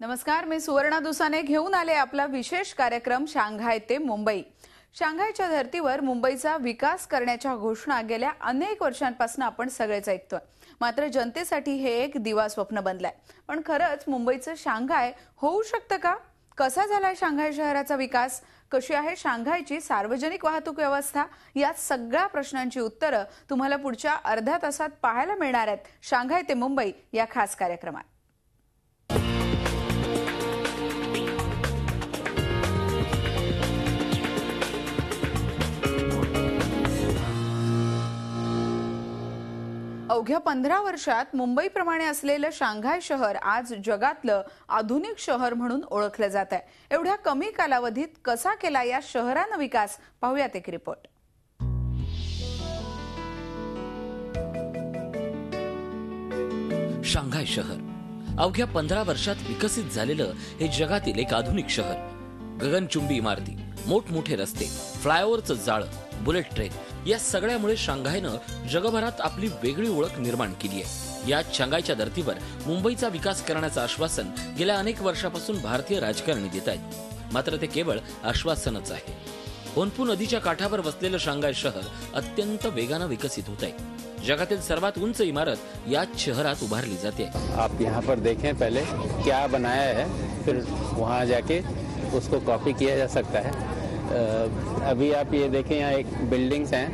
नमस्कार, मी सुवर्णा दुसाने घेऊन आले आपला विशेष कार्यक्रम शांघाय ते मुंबई। शांघायच्या धर्तीवर मुंबईचा विकास करण्याच्या घोषणा गेल्या अनेक वर्षांपासून आपण सगळेच ऐकतोय। मात्र जनतेसाठी हे एक दिवा स्वप्न बनलंय। पण खरंच मुंबईचं शांघाय होऊ शकतं का? कसा झालाय शांघाय शहराचा विकास? कशी आहे शांघायची सार्वजनिक वाहतूक व्यवस्था? या सगळ्या प्रश्नांची उत्तरं तुम्हाला पुढच्या अर्ध्या तासात पाहायला मिळणार आहेत शांघाय ते मुंबई या खास कार्यक्रमात। अवघ्या 15 वर्षात मुंबईप्रमाणे असलेलं शांघाय शहर आज जगातलं आधुनिक शहर म्हणून ओळखलं जात आहे। एवढ्या कमी कालावधीत कसा केला या शहरानं विकास, पाहूयात एक रिपोर्ट। शांघाय शहर अवघ्या 15 वर्षात विकसित झालेलं हे जगातील एक आधुनिक शहर। गगनचुंबी इमारती, मोठमोठे रस्ते, फ्लायओव्हरचं जाळं, बुलेट ट्रेन या सगळ्यामुळे शांघायनं जगभरात आपली वेगळी ओळख निर्माण केली आहे। या शांघायच्या धर्तीवर मुंबईचा विकास करण्याचं आश्वासन गेल्या अनेक वर्षापासून भारतीय राजकारणी देत आहेत। मात्र ते केवळ आश्वासनच आहे। होन्पू नदीच्या काठावर वसलेलं शांघाय शहर अत्यंत वेगानं विकसित होत आहे। जगातील सर्वात उंच इमारत याच शहरात उभारली जाते। आप यहाँ पर देखें पहले क्या बनाया है, फिर वहाँ जाके उसको कॉपी किया जा सकता है। अभी आप ये देखें, यहाँ एक बिल्डिंग्स हैं,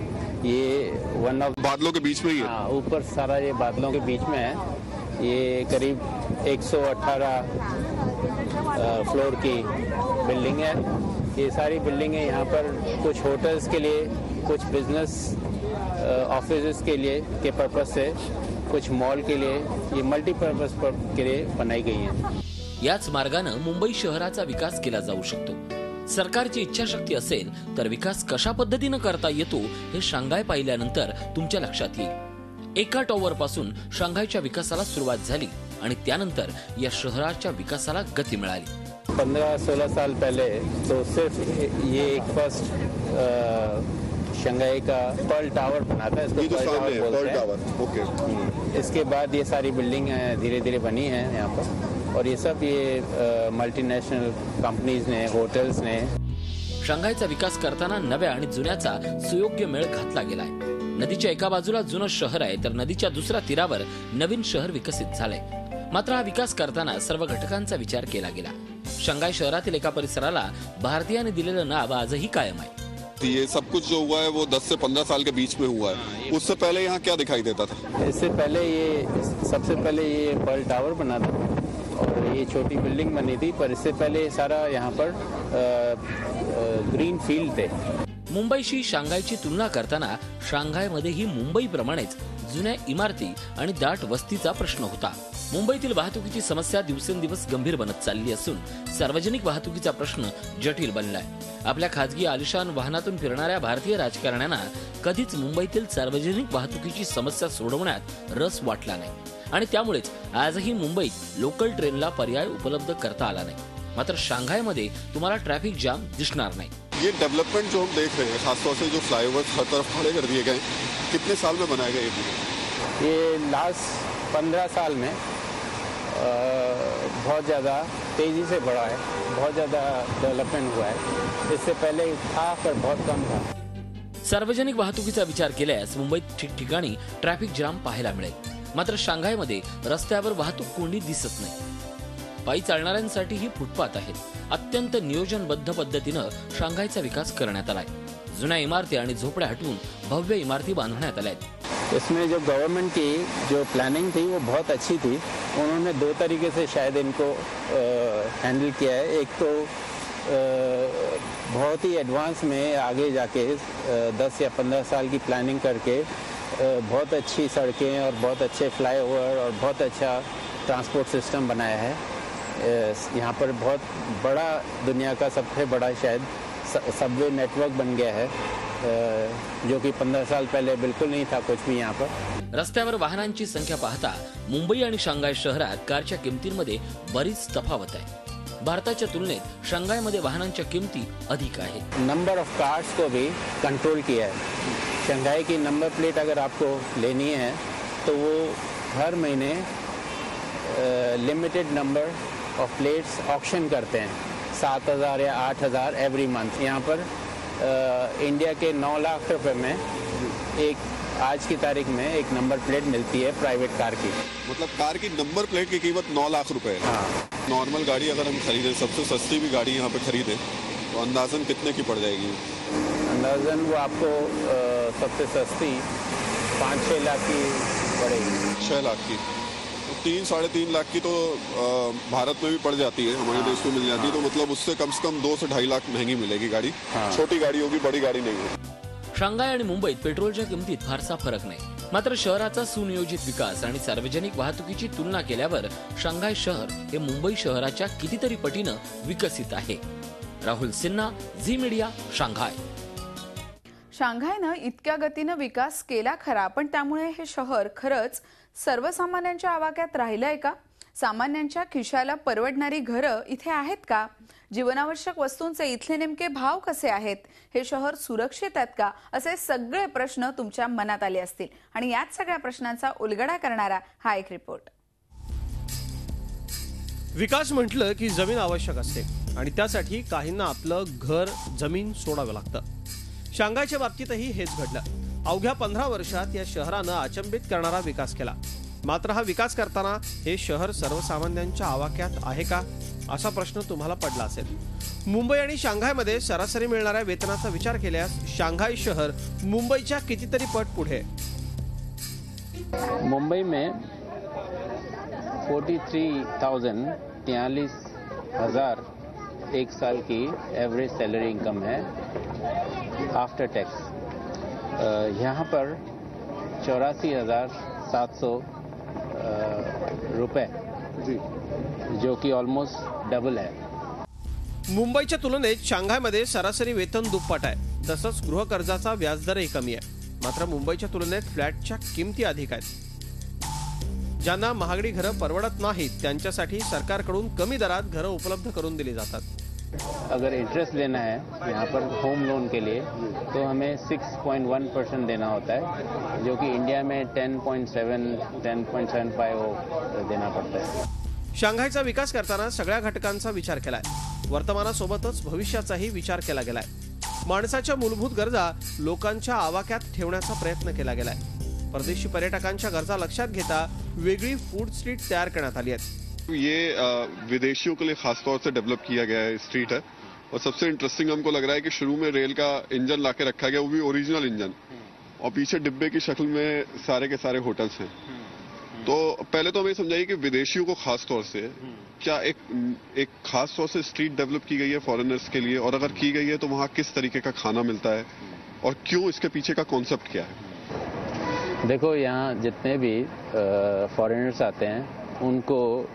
ये वन ऑफ बादलों के बीच में ही है। हाँ, ऊपर सारा ये बादलों के बीच में है। ये करीब 118 फ्लोर की बिल्डिंग है। ये सारी बिल्डिंगें यहाँ पर कुछ होटल्स के लिए, कुछ बिजनेस ऑफिसेस के लिए के पर्पस से, कुछ मॉल के लिए, ये मल्टीपर्पज के लिए बनाई गई हैं। याच मार्गानं मुंबई शहराचा विकास केला जाऊ शकतो। सरकारची इच्छाशक्ती असेल तर विकास कशा पद्धतीनं करता येतो हे शांघाय पाहिल्यानंतर तुमच्या लक्षात येईल। एका टॉवर पासून शांघायच्या विकासाला सुरुवात झाली आणि त्यानंतर या शहराच्या विकासाला गती मिळाली। 15-16 साल पहले तो सिर्फ ये एक फर्स्ट शांघाई का पर्ल टावर बना था। इसको पर्ल टावर बोलते हैं। इसके बाद ये सारी बिल्डिंग धीरे धीरे बनी है यहाँ पर, और ये सब ये मल्टीनॅशनल कंपनीज ने, होटल्स ने। शांघायचा विकास करताना नव्या आणि जुन्याचा सुयोग्य मेळ घातला गेलाय। नदीच्या एका बाजूला जुनं शहर आहे तर नदीच्या दुसऱ्या तीरावर नवीन शहर विकसित झालंय। मात्र हा विकास करताना सर्व घटकांचा विचार केला गेला। शांघाय शहरातील एका परिसराला भारतीयांनी दिलेलं नाव आजही कायम आहे। ये सब कुछ जो हुआ है वो 10 से 15 साल के बीच में हुआ है। उससे पहले यहाँ क्या दिखाई देता था? इससे पहले ये सबसे पहले ये पर्ल टावर बना था और ये छोटी बिल्डिंग बनी थी, पर इससे पहले सारा यहाँ पर ग्रीन फील्ड थे। मुंबईशी शांघायची तुलना करताना शांघायमध्येही मुंबईप्रमाणेच जुन्या इमारती आणि दाट वस्तीचा प्रश्न होता। मुंबईतील वाहतुकीची समस्या दिवसेंदिवस गंभीर बनत चालली असून सार्वजनिक वाहतुकीचा प्रश्न जटिल बनलाय। आपल्या खाजगी आलिशान वाहनातून फिरणाऱ्या भारतीय राजकारण्यांना कधीच मुंबईतील सार्वजनिक वाहतुकीची समस्या सोडवण्यात रस वाटला नाही आणि त्यामुळेच आजही मुंबईत लोकल ट्रेनला पर्याय उपलब्ध करता आला नाही। मात्र शांघायमध्ये तुम्हाला ट्रॅफिक जाम दिसणार नाही। ये डेवलपमेंट जो हम देख रहे हैं, खासतौर से जो फ्लाईओवर हर तरफ खड़े कर दिए गए, कितने साल में बनाए गए? ये लास्ट 15 साल में बहुत ज़्यादा तेज़ी से बढ़ा है, बहुत ज़्यादा डेवलपमेंट हुआ है। इससे पहले था पर बहुत कम था। सार्वजनिक वाहतुकीचा विचार केल्यास मुंबईत ठिकठिकाणी ट्रॅफिक जाम पाहायला मिळेल। मात्र शांघायमध्ये रस्त्यावर वाहतूक कोंडी दिसत नाही। पायी चालणाऱ्यांसाठीही फुटपाथ आहेत। अत्यंत नियोजनबद्ध पद्धतीनं शांघायचा विकास करण्यात आलाय। जुन्या इमारती आणि झोपड्या हटवून भव्य इमारती बांधण्यात आल्या आहेत। इसमें जो गवर्नमेंट की जो प्लानिंग थी वो बहुत अच्छी थी। उन्होंने दो तरीके से शायद इनको हैंडल किया है। एक तो बहुत ही एडवांस में आगे जाके 10 या 15 साल की प्लानिंग करके बहुत अच्छी सड़कें और बहुत अच्छे फ्लाईओवर और बहुत अच्छा ट्रांसपोर्ट सिस्टम बनाया है। यहाँ पर बहुत बड़ा, दुनिया का सबसे बड़ा शायद सबवे नेटवर्क बन गया है, जो कि 15 साल पहले बिल्कुल नहीं था कुछ भी यहाँ पर। रस्त्यावर वाहनांची संख्या पाहता मुंबई आणि शांघाय शहरात कारच्या किमतींमध्ये बरीच तफावत आहे। भारताच्या तुलनेत शांघायमध्ये वाहनांच्या किमती अधिक आहेत। नंबर ऑफ कार्स को भी कंट्रोल किया है। शांघाई की नंबर प्लेट अगर आपको लेनी है तो वो हर महीने लिमिटेड नंबर और प्लेट्स ऑक्शन करते हैं 7,000 या 8,000 एवरी मंथ। यहाँ पर इंडिया के 9 लाख रुपए में एक आज की तारीख में एक नंबर प्लेट मिलती है प्राइवेट कार की। मतलब कार की नंबर प्लेट की कीमत 9 लाख रुपए है। हाँ। नॉर्मल गाड़ी अगर हम खरीदें, सबसे सस्ती भी गाड़ी यहाँ पे खरीदें तो अंदाजन कितने की पड़ जाएगी? अंदाजन वो आपको सबसे सस्ती 5-6 लाख की पड़ेगी। 6 लाख की तो 3-3.5 लाख की तो भारत में भी पड़ जाती है, हमारे देश में मिल जाती है। तो मतलब उससे कम 2 से 2.5 लाख महंगी मिलेगी गाड़ी। छोटी गाड़ी होगी, बड़ी गाड़ी नहीं होगी। शांघाय आणि मुंबईत पेट्रोलच्या किमतीत फारसा फरक नाही, मात्र शहराचा सुनियोजित विकास आणि सार्वजनिक वाहतुकीची तुलना केल्यावर शांघाय शहर हे मुंबई शहराच्या कितीतरी पटीनं विकसित आहे. Rahul Sinha, Zee media, Shanghai. शांघायनं इतक्या गतीनं विकास केला खरा, पण त्यामुळे हे शहर खरंच सर्वसामान्यांच्या आवाक्यात राहिलंय का? सामान्यांच्या खिशाला परवडणारी घरं इथे आहेत का? जीवनावश्यक वस्तूंचे इथले नेमके भाव कसे आहेत? हे शहर सुरक्षित आहेत का? असे सगळे प्रश्न तुमच्या मनात आले असतील आणि याच सगळ्या प्रश्नांचा उलगडा करणारा हा एक रिपोर्ट. विकास म्हटलं की जमीन आवश्यक असते आणि त्यासाठी काहींना आपलं घर जमीन सोडावं लागतं. शांघायच्या बाबतीतही हेच घडलं. अवघ्या 15 वर्षात या शहरानं अचंबित करणारा विकास केला. मात्र हा विकास करताना हे शहर सर्वसामान्यांच्या आवाक्यात आहे का, असा प्रश्न तुम्हाला पडला असेल. मुंबई आणि शांघायमध्ये सरासरी मिळणाऱ्या वेतनाचा विचार केल्यास शांघाय शहर मुंबईच्या कितीतरी पट पुढे. मुंबई में 43,000 एक साल की एवरेज सैलरी इनकम है आफ्टर टैक्स. यहाँ पर 84,700 रुपए, जो कि ऑलमोस्ट डबल है. मुंबईच्या तुलनेत शांघायमध्ये सरासरी वेतन दुप्पट आहे. तसंच गृहकर्जाचा व्याजदरही कमी आहे. मात्र मुंबईच्या तुलनेत फ्लॅटच्या किमती अधिक आहेत. ज्यांना महागडी घरं परवडत नाहीत त्यांच्यासाठी सरकारकडून कमी दरात घरं उपलब्ध करून दिली जातात. अगर इंटरेस्ट देना है यहाँ पर होम लोन के लिए तो हमें 6.1% देना होता है, जो कि इंडिया में 10.75 देना पड़ता है. शांघायचा विकास करताना सगळ्या घटकांचा विचार केलाय. वर्तमानासोबतच भविष्याचाही विचार केला गेलाय. माणसाच्या मूलभूत गरजा लोकांच्या आवाक्यात ठेवण्याचा प्रयत्न केला गेलाय. परदेशी पर्यटकांच्या गरजा लक्षात घेता वेगळी फूड स्ट्रीट तयार करण्यात आली आहे. ये विदेशियों के लिए खास तौर से डेवलप किया गया है स्ट्रीट है. और सबसे इंटरेस्टिंग हमको लग रहा है कि शुरू में रेल का इंजन लाके रखा गया, वो भी ओरिजिनल इंजन, और पीछे डिब्बे की शक्ल में सारे के सारे होटल्स हैं. तो पहले तो हमें समझाइए कि विदेशियों को खास तौर से क्या एक खास तौर से स्ट्रीट डेवलप की गई है फॉरेनर्स के लिए, और अगर की गई है तो वहाँ किस तरीके का खाना मिलता है और क्यों, इसके पीछे का कॉन्सेप्ट क्या है? देखो, यहाँ जितने भी फॉरेनर्स आते हैं उनको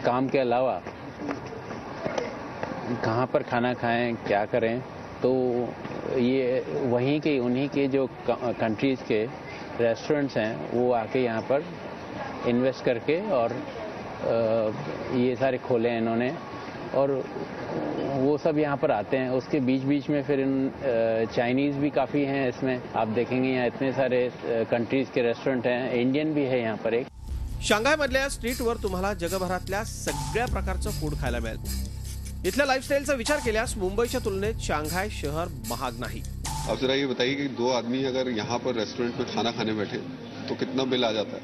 काम के अलावा कहाँ पर खाना खाएं, क्या करें, तो ये वहीं के उन्हीं के जो कंट्रीज के रेस्टोरेंट्स हैं वो आके यहाँ पर इन्वेस्ट करके और ये सारे खोले हैं इन्होंने, और वो सब यहाँ पर आते हैं. उसके बीच बीच में फिर चाइनीज़ भी काफ़ी हैं इसमें. आप देखेंगे यहाँ इतने सारे कंट्रीज के रेस्टोरेंट हैं. इंडियन भी है यहाँ पर एक. शांघायमधल्या स्ट्रीटवर तुम्हाला जगभरातल्या सगळ्या प्रकारचं फूड खायला मिळेल. इथल्या लाईफस्टाईलचा विचार केल्यास मुंबईच्या तुलनेत शांघाय शहर महाग नाही. आप जरा ये बताइए कि 2 आदमी अगर यहाँ पर रेस्टोरेंट में खाना खाने बैठे तो कितना बिल आ जाता है?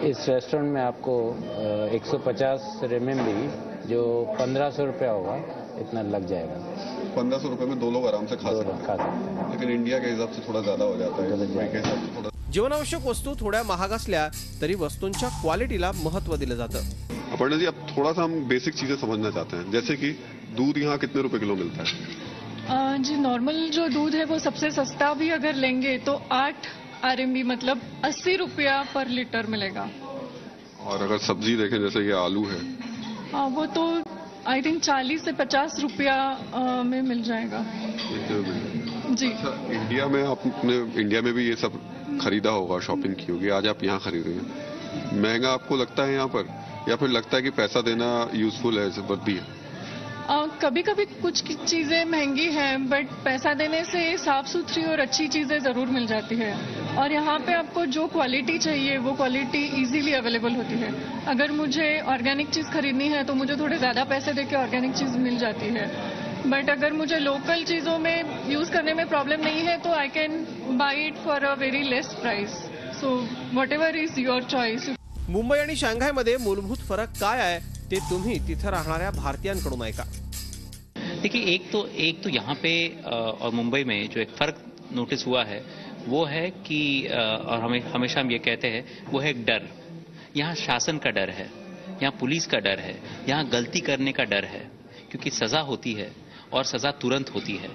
इस रेस्टोरेंट में आपको 150 RMB, जो 1500 रुपया होगा, इतना लग जाएगा. 1500 रुपए में 2 लोग आराम से खा सकते हैं. लेकिन इंडिया के हिसाब से थोड़ा ज्यादा हो जाता है. मुंबई के हिसाब से थोड़ा. जीवनावश्यक वस्तू थोड्या महाग असल्या तरी वस्तूंच्या क्वालिटीला महत्त्व दिलं जातं. अपर्णा जी, अब थोड़ा सा हम बेसिक चीजें समझना चाहते हैं, जैसे कि दूध यहाँ कितने रुपए किलो मिलता है? जी, नॉर्मल जो दूध है वो सबसे सस्ता भी अगर लेंगे तो 8 RMB, मतलब 80 रुपया पर लीटर मिलेगा. और अगर सब्जी देखें, जैसे ये आलू है, वो तो आई थिंक 40 से 50 रुपया में मिल जाएगा. जी. अच्छा, इंडिया में भी ये सब खरीदा होगा, शॉपिंग की होगी, आज आप यहाँ खरीद रही हैं. महंगा आपको लगता है यहाँ पर, या फिर लगता है कि पैसा देना यूजफुल है, वर्दी है? कभी कभी कुछ चीज़ें महंगी हैं, बट पैसा देने से साफ सुथरी और अच्छी चीज़ें ज़रूर मिल जाती है। और यहाँ पे आपको जो क्वालिटी चाहिए वो क्वालिटी इजीली अवेलेबल होती है। अगर मुझे ऑर्गेनिक चीज़ खरीदनी है तो मुझे थोड़े ज़्यादा पैसे देके ऑर्गेनिक चीज़ मिल जाती है, बट अगर मुझे लोकल चीज़ों में यूज़ करने में प्रॉब्लम नहीं है तो I can buy it for a very less price. So what ever is your choice. Mumbai आणि शांघायमध्ये मूलभूत फरक काय आहे ते तुम्ही तिथे राहणाऱ्या भारतीयांकडून ऐका। देखिए, एक तो यहाँ पे और मुंबई में जो एक फ़र्क नोटिस हुआ है वो है कि और हमेशा हम ये कहते हैं वो है एक डर। यहाँ शासन का डर है, यहाँ पुलिस का डर है, यहाँ गलती करने का डर है, क्योंकि सज़ा होती है और सज़ा तुरंत होती है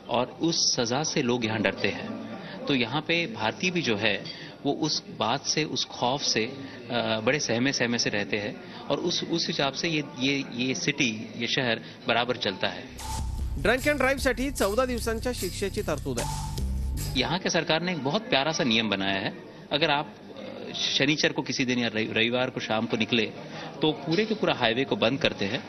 और उस सज़ा से लोग यहाँ डरते हैं। तो यहाँ पे भारतीय भी जो है वो उस बात से, उस खौफ से बड़े सहमे से रहते हैं और उस हिसाब से ये सिटी, ये शहर बराबर चलता है। ड्रंक अँड ड्राईव्ह साठी 14 दिवसांच्या शिक्षेची तरतूद आहे। यहाँ के सरकार ने एक बहुत प्यारा सा नियम बनाया है। अगर आप शनिचर को किसी दिन या रविवार को शाम को निकले तो पूरे के पूरा हाईवे को बंद करते हैं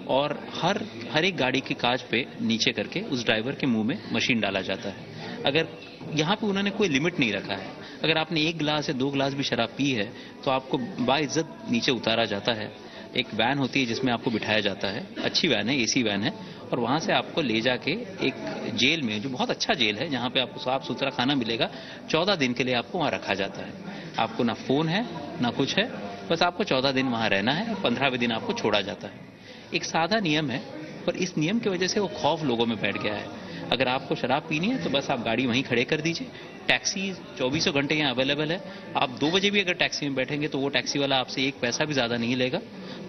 और हर एक गाड़ी की कांच पे नीचे करके उस ड्राइवर के मुंह में मशीन डाला जाता है। अगर यहाँ पे उन्होंने कोई लिमिट नहीं रखा है, अगर आपने 1 गिलास या 2 गिलास भी शराब पी है तो आपको बाइज्जत नीचे उतारा जाता है। एक वैन होती है जिसमें आपको बिठाया जाता है, अच्छी वैन है, एसी वैन है, और वहां से आपको ले जाके एक जेल में, जो बहुत अच्छा जेल है जहां पे आपको साफ सुथरा खाना मिलेगा, 14 दिन के लिए आपको वहां रखा जाता है। आपको ना फोन है ना कुछ है, बस आपको 14 दिन वहां रहना है और 15वें दिन आपको छोड़ा जाता है। एक सादा नियम है, पर इस नियम की वजह से वो खौफ लोगों में बैठ गया है। अगर आपको शराब पीनी है तो बस आप गाड़ी वहीं खड़े कर दीजिए। टैक्सी 24 घंटे यहाँ अवेलेबल है। आप 2 बजे भी अगर टैक्सी में बैठेंगे तो वो टैक्सी वाला आपसे 1 पैसा भी ज़्यादा नहीं लेगा,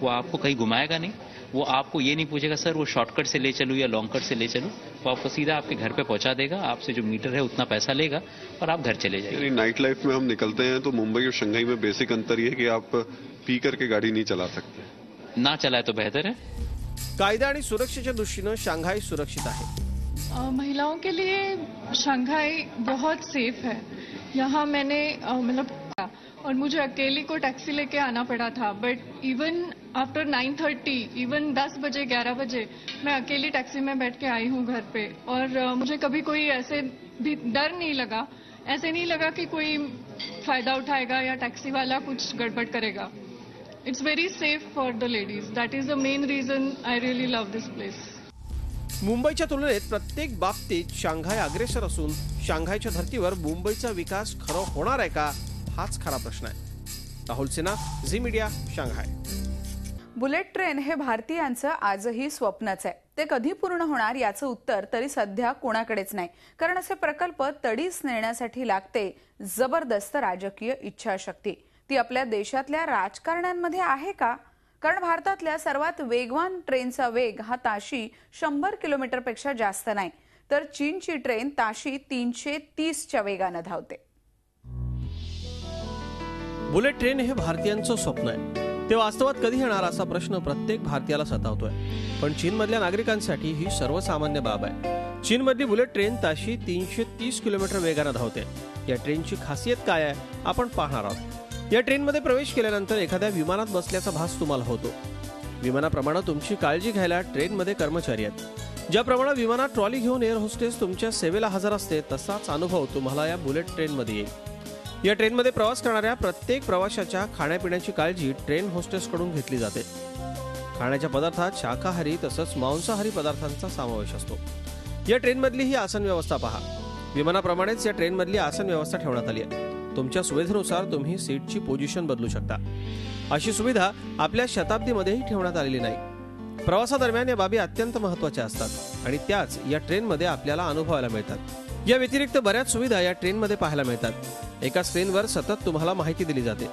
वो आपको कहीं घुमाएगा नहीं, वो आपको ये नहीं पूछेगा सर वो शॉर्टकट से ले चलूँ या लॉन्ग कट से ले चलूँ, वो आपको सीधा आपके घर पे पहुंचा देगा, आपसे जो मीटर है उतना पैसा लेगा और आप घर चले जाएंगे। नाइट लाइफ में हम निकलते हैं तो मुंबई और शंघाई में बेसिक अंतर ये है कि आप पी करके गाड़ी नहीं चला सकते। ना चलाए तो बेहतर है। कायदा आणि सुरक्षेच्या दृष्टीनं शांघाई सुरक्षित आहे। महिलाओं के लिए शंघाई बहुत सेफ है। यहाँ मैंने मतलब और मुझे अकेली को टैक्सी लेके आना पड़ा था, बट इवन आफ्टर 9:30, इवन 10 बजे 11 बजे मैं अकेली टैक्सी में बैठ के आई हूँ घर पे, और मुझे कभी कोई ऐसे भी डर नहीं लगा, ऐसे नहीं लगा कि कोई फायदा उठाएगा या टैक्सी वाला कुछ गड़बड़ करेगा। It's very safe for the ladies. That is the main reason I really love this place. मुंबईच्या तुलनेत प्रत्येक बाबतीत शांघाय अग्रेसर असून शांघायच्या धर्तीवर मुंबईचा विकास खरं होणार आहे का, हाच खरा प्रश्न आहे। Rahul Sinha, Zee media, Shanghai. Bullet train हे भारतीयांचं आजही स्वप्नच आहे। ते कधी पूर्ण होणार याचं उत्तर तरी सध्या कोणाकडेच नाही, कारण असे प्रकल्प तडीस नेण्यासाठी लागते जबरदस्त राजकीय इच्छाशक्ती। ती आपल्या देशातल्या राजकारण्यांमध्ये आहे का? कारण भारतातल्या सर्वात वेगवान ट्रेनचा वेग हा ताशी 100 किलोमीटरपेक्षा जास्त नाही, तर चीनची ट्रेन ताशी 330च्या वेगाने धावते। बुलेट ट्रेन हे भारतीयांचं स्वप्न आहे, ते वास्तवात कधी येणार असा प्रश्न प्रत्येक भारतीयाला सतावतोय। पण चीनमधल्या नागरिकांसाठी ही सर्वसामान्य बाब आहे। चीनमधली बुलेट ट्रेन ताशी 330 किलोमीटर वेगाने धावते। या ट्रेनची खासियत काय आहे आपण पाहणार आहोत। या ट्रेनमध्ये प्रवेश केल्यानंतर एखाद्या विमानात बसल्याचा भास तुम्हाला होतो। विमानाप्रमाणे तुमची काळजी घ्यायला ट्रेनमध्ये कर्मचारी आहेत। ज्याप्रमाणे विमानात ट्रॉली घेऊन एअर होस्टेस तुमच्या सेवेला हजर असते, तसाच अनुभव तुम्हाला या बुलेट ट्रेनमध्ये येईल। या ट्रेनमध्ये प्रवास करणाऱ्या प्रत्येक प्रवाशाच्या खाण्यापिण्याची काळजी ट्रेन होस्टेसकडून घेतली जाते। खाण्याच्या पदार्थात शाकाहारी तसंच मांसाहारी पदार्थांचा समावेश असतो। या ट्रेनमधली ही आसन व्यवस्था पहा। विमानाप्रमाणेच या ट्रेनमधली आसन व्यवस्था ठेवण्यात आली आहे। तुमच्या सुविधेनुसार तुम्ही सीटची पोझिशन बदलू शकता। अशी सुविधा आपल्या शताब्दीमध्येही ठेवण्यात आलेली नाही। प्रवासादरम्यान या बाबी अत्यंत महत्त्वाच्या असतात आणि त्याच या ट्रेनमध्ये आपल्याला अनुभवायला मिळतात। या व्यतिरिक्त बऱ्याच सुविधा या ट्रेनमध्ये पाहायला मिळतात। एका स्क्रीनवर सतत तुम्हाला माहिती दिली जाते।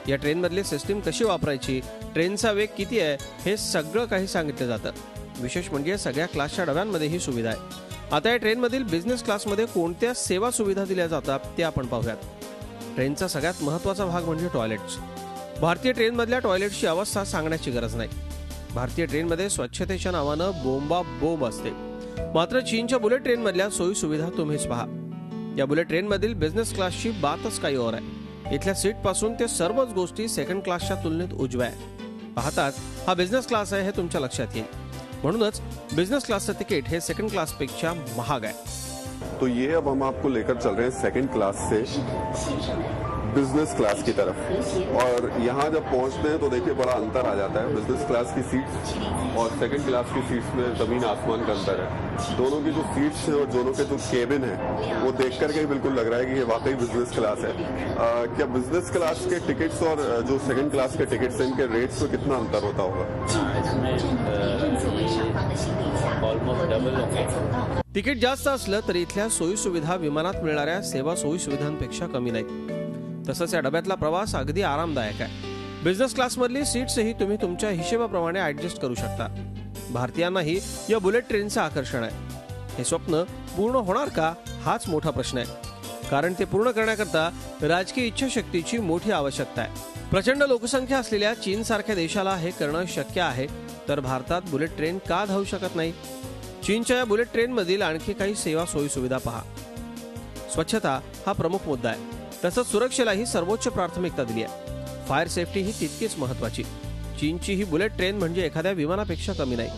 या ट्रेनमधली सिस्टीम कशी वापरायची, ट्रेनचा वेग किती आहे, हे सगळं काही सांगितलं जातं। विशेष म्हणजे सगळ्या क्लासच्या डब्यांमध्ये ही सुविधा आहे। आता या ट्रेनमधील बिझनेस क्लासमध्ये कोणत्या सेवा सुविधा दिल्या जातात ते आपण पाहूयात। ट्रेनचा सगळ्यात महत्त्वाचा भाग म्हणजे टॉयलेट्स। भारतीय ट्रेनमधल्या टॉयलेट्सची अवस्था सांगण्याची गरज नाही। भारतीय ट्रेनमध्ये स्वच्छतेच्या नावानं बोंब असते, मात्र चीनच्या बुलेट ट्रेनमधल्या सोयी सुविधा तुम्हीच पहा। या बुलेट ट्रेनमधील बिझनेस क्लासची बातच काही और आहे। इथल्या सीटपासून ते सर्वच गोष्टी सेकंड क्लासच्या तुलनेत उजव्या आहे। पाहताच हा बिझनेस क्लास आहे हे तुमच्या लक्षात येईल। म्हणूनच बिझनेस क्लासचं तिकीट हे सेकंड क्लासपेक्षा महाग आहे. तो ये अब हम आपको लेकर चल रहे हैं सेकंड क्लास से बिजनेस क्लास की तरफ, और यहाँ जब पहुँचते हैं तो देखिए बड़ा अंतर आ जाता है. बिजनेस क्लास की सीट्स और सेकंड क्लास की सीट्स में जमीन आसमान का अंतर है. दोनों की जो सीट्स हैं और दोनों के जो केबिन है वो देख करके ही बिल्कुल लग रहा है कि ये वाकई बिजनेस क्लास है. क्या बिजनेस क्लास के टिकट्स और जो सेकंड क्लास के टिकट्स हैं इनके रेट्स में कितना अंतर होता होगा? Almost double. तिकीट जास्त असलं तरी इथल्या सोयी सुविधा विमानात मिळणाऱ्या सेवा सोयी सुविधांपेक्षा कमी नाहीत. तसंच या डब्यातला प्रवास अगदी आरामदायक आहे. बिझनेस क्लासमधली सीट्सही तुम्ही तुमच्या हिशेबाप्रमाणे ऍडजस्ट करू शकता. भारतीयांनाही या बुलेट ट्रेनचं आकर्षण आहे. हे स्वप्न पूर्ण होणार का हाच मोठा प्रश्न आहे, कारण ते पूर्ण करण्याकरता राजकीय इच्छाशक्तीची मोठी आवश्यकता आहे. प्रचंड लोकसंख्या असलेल्या चीनसारख्या देशाला हे करणं शक्य आहे, तर भारतात बुलेट ट्रेन का धावू शकत नाही? चीनच्या या बुलेट ट्रेनमधील आणखी काही सेवा सोयी सुविधा पहा. स्वच्छता हा प्रमुख मुद्दा आहे. तसंच सुरक्षेलाही सर्वोच्च प्राथमिकता दिली आहे. फायर सेफ्टी ही तितकीच महत्वाची. चीनची ही बुलेट ट्रेन म्हणजे एखाद्या विमानापेक्षा कमी नाही.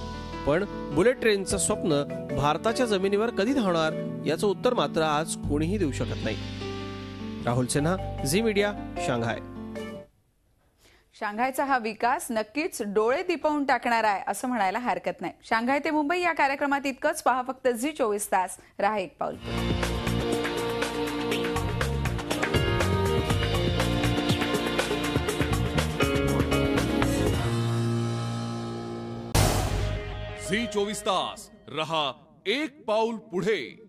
पण बुलेट ट्रेनचं स्वप्न भारताच्या जमिनीवर कधी धावणार याचं उत्तर मात्र आज कोणीही देऊ शकत नाही. Rahul Sinha, Zee media, Shanghai. शांघायचा हा विकास नक्कीच डोळे दिपवून टाकणार आहे असं म्हणायला हरकत नाही. शांघाय ते मुंबई या कार्यक्रमात इतकंच. पहा फक्त झी 24 तास. राहा एक पाऊल. झी 24 तास रहा एक पाऊल पुढे.